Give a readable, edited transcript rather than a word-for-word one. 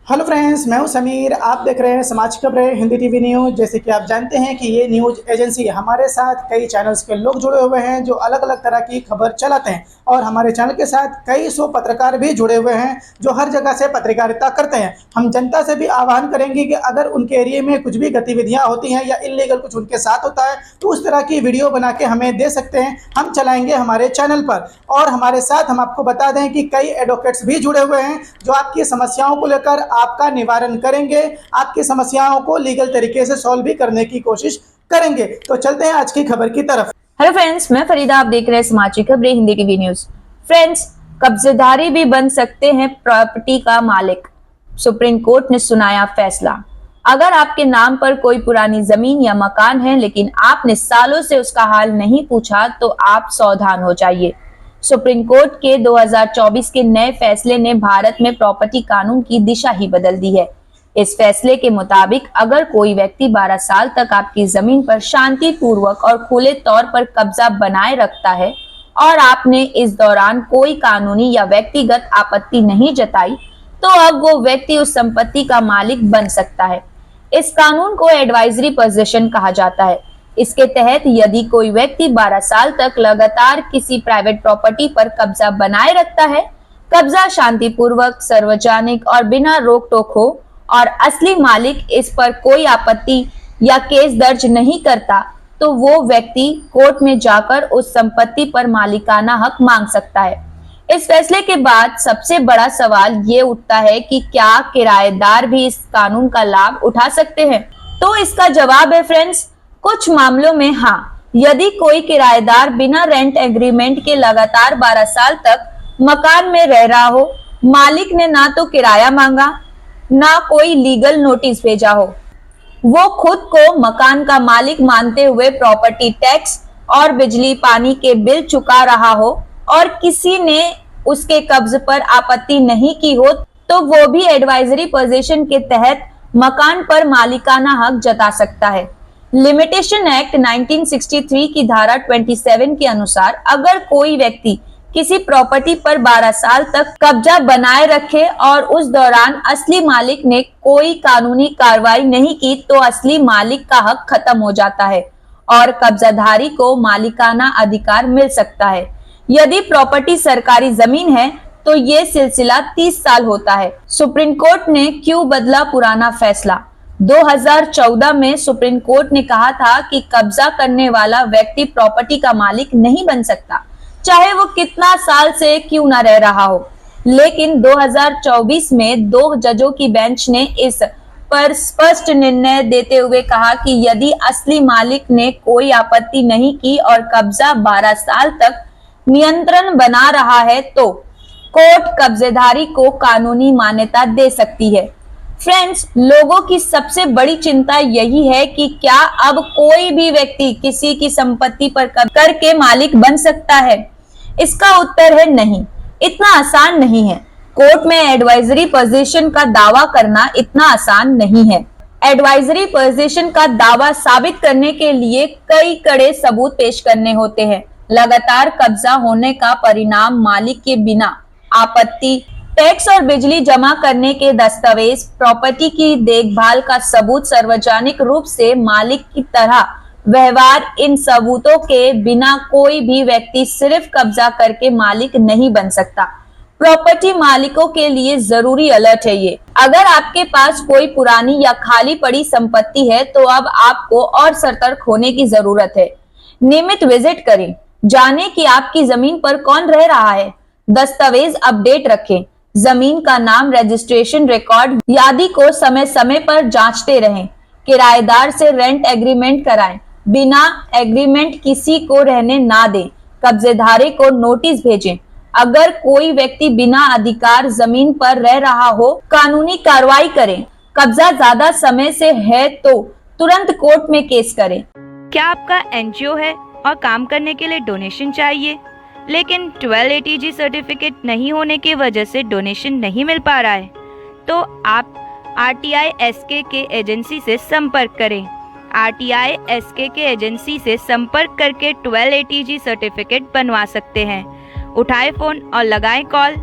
Hello friends, मैं हूं समीर। आप देख रहे हैं समाज की खबरें हिंदी टीवी न्यूज़। जैसे कि आप जानते हैं कि ये न्यूज़ एजेंसी हमारे साथ कई चैनल्स के लोग जुड़े हुए हैं जो अलग अलग तरह की खबर चलाते हैं, और हमारे चैनल के साथ कई सौ पत्रकार भी जुड़े हुए हैं जो हर जगह से पत्रकारिता करते हैं। हम जनता से भी आह्वान करेंगे कि अगर उनके एरिया में कुछ भी गतिविधियाँ होती हैं या इलीगल कुछ उनके साथ होता है तो उस तरह की वीडियो बना के हमें दे सकते हैं, हम चलाएंगे हमारे चैनल पर। और हमारे साथ हम आपको बता दें कि कई एडवोकेट्स भी जुड़े हुए हैं जो आपकी समस्याओं को लेकर आपका निवारण करेंगे, आपकी समस्याओं को लीगल तरीके से सॉल्व भी करने की कोशिश करेंगे। तो चलते हैं आज की खबर की तरफ। हेलो फ्रेंड्स, मैं फरीदा, आप देख रहे हैं समाज की खबरें हिंदी टीवी न्यूज। फ्रेंड्स, कब्जेदारी भी बन सकते हैं प्रॉपर्टी का मालिक। सुप्रीम कोर्ट ने सुनाया फैसला। अगर आपके नाम पर कोई पुरानी जमीन या मकान है लेकिन आपने सालों से उसका हाल नहीं पूछा तो आप सावधान हो जाइए। सुप्रीम कोर्ट के 2024 के नए फैसले ने भारत में प्रॉपर्टी कानून की दिशा ही बदल दी है। इस फैसले के मुताबिक अगर कोई व्यक्ति 12 साल तक आपकी जमीन पर शांतिपूर्वक और खुले तौर पर कब्जा बनाए रखता है और आपने इस दौरान कोई कानूनी या व्यक्तिगत आपत्ति नहीं जताई, तो अब वो व्यक्ति उस संपत्ति का मालिक बन सकता है। इस कानून को एडवाइजरी पोजीशन कहा जाता है। इसके तहत यदि कोई व्यक्ति 12 साल तक लगातार किसी प्राइवेट प्रॉपर्टी पर कब्जा बनाए रखता है, कब्जा शांतिपूर्वक, सार्वजनिक और बिना रोक टोक हो और असली मालिक इस पर कोई आपत्ति या केस दर्ज नहीं करता, तो वो व्यक्ति कोर्ट में जाकर उस संपत्ति पर मालिकाना हक मांग सकता है। इस फैसले के बाद सबसे बड़ा सवाल ये उठता है कि क्या किराएदार भी इस कानून का लाभ उठा सकते हैं? तो इसका जवाब है फ्रेंड्स, कुछ मामलों में हाँ। यदि कोई किराएदार बिना रेंट एग्रीमेंट के लगातार 12 साल तक मकान में रह रहा हो, मालिक ने ना तो किराया मांगा ना कोई लीगल नोटिस भेजा हो, वो खुद को मकान का मालिक मानते हुए प्रॉपर्टी टैक्स और बिजली पानी के बिल चुका रहा हो और किसी ने उसके कब्ज पर आपत्ति नहीं की हो, तो वो भी एडवाइजरी पोजीशन के तहत मकान पर मालिकाना हक जता सकता है। लिमिटेशन एक्ट 1963 की धारा 27 के अनुसार अगर कोई व्यक्ति किसी प्रॉपर्टी पर 12 साल तक कब्जा बनाए रखे और उस दौरान असली मालिक ने कोई कानूनी कार्रवाई नहीं की, तो असली मालिक का हक खत्म हो जाता है और कब्जाधारी को मालिकाना अधिकार मिल सकता है। यदि प्रॉपर्टी सरकारी जमीन है तो ये सिलसिला 30 साल होता है। सुप्रीम कोर्ट ने क्यों बदला पुराना फैसला? 2014 में सुप्रीम कोर्ट ने कहा था कि कब्जा करने वाला व्यक्ति प्रॉपर्टी का मालिक नहीं बन सकता, चाहे वो कितना साल से क्यों ना रह रहा हो। लेकिन 2024 में 2 जजों की बेंच ने इस पर स्पष्ट निर्णय देते हुए कहा कि यदि असली मालिक ने कोई आपत्ति नहीं की और कब्जा 12 साल तक नियंत्रण बना रहा है तो कोर्ट कब्जेदारी को कानूनी मान्यता दे सकती है। फ्रेंड्स, लोगों की सबसे बड़ी चिंता यही है कि क्या अब कोई भी व्यक्ति किसी की संपत्ति पर कब्जा करके मालिक बन सकता है? इसका उत्तर है नहीं, इतना आसान नहीं है। कोर्ट में एडवाइजरी पोजीशन का दावा करना इतना आसान नहीं है। एडवाइजरी पोजीशन का दावा साबित करने के लिए कई कड़े सबूत पेश करने होते हैं। लगातार कब्जा होने का परिणाम, मालिक के बिना आपत्ति, टैक्स और बिजली जमा करने के दस्तावेज, प्रॉपर्टी की देखभाल का सबूत, सार्वजनिक रूप से मालिक की तरह व्यवहार, इन सबूतों के बिना कोई भी व्यक्ति सिर्फ कब्जा करके मालिक नहीं बन सकता। प्रॉपर्टी मालिकों के लिए जरूरी अलर्ट है ये। अगर आपके पास कोई पुरानी या खाली पड़ी संपत्ति है तो अब आपको और सतर्क होने की जरूरत है। नियमित विजिट करें, जानें कि आपकी जमीन पर कौन रह रहा है। दस्तावेज अपडेट रखें, जमीन का नाम, रजिस्ट्रेशन रिकॉर्ड आदि को समय समय पर जांचते रहें। किराएदार से रेंट एग्रीमेंट कराएं, बिना एग्रीमेंट किसी को रहने ना दें। कब्जेदारी को नोटिस भेजें। अगर कोई व्यक्ति बिना अधिकार जमीन पर रह रहा हो, कानूनी कार्रवाई करें। कब्जा ज्यादा समय से है तो तुरंत कोर्ट में केस करें। क्या आपका एनजीओ है और काम करने के लिए डोनेशन चाहिए, लेकिन 1280G सर्टिफिकेट नहीं होने की वजह से डोनेशन नहीं मिल पा रहा है, तो आप RTI SK के एजेंसी से संपर्क करें। RTI SK के एजेंसी से संपर्क करके 1280G सर्टिफिकेट बनवा सकते हैं। उठाएं फोन और लगाएं कॉल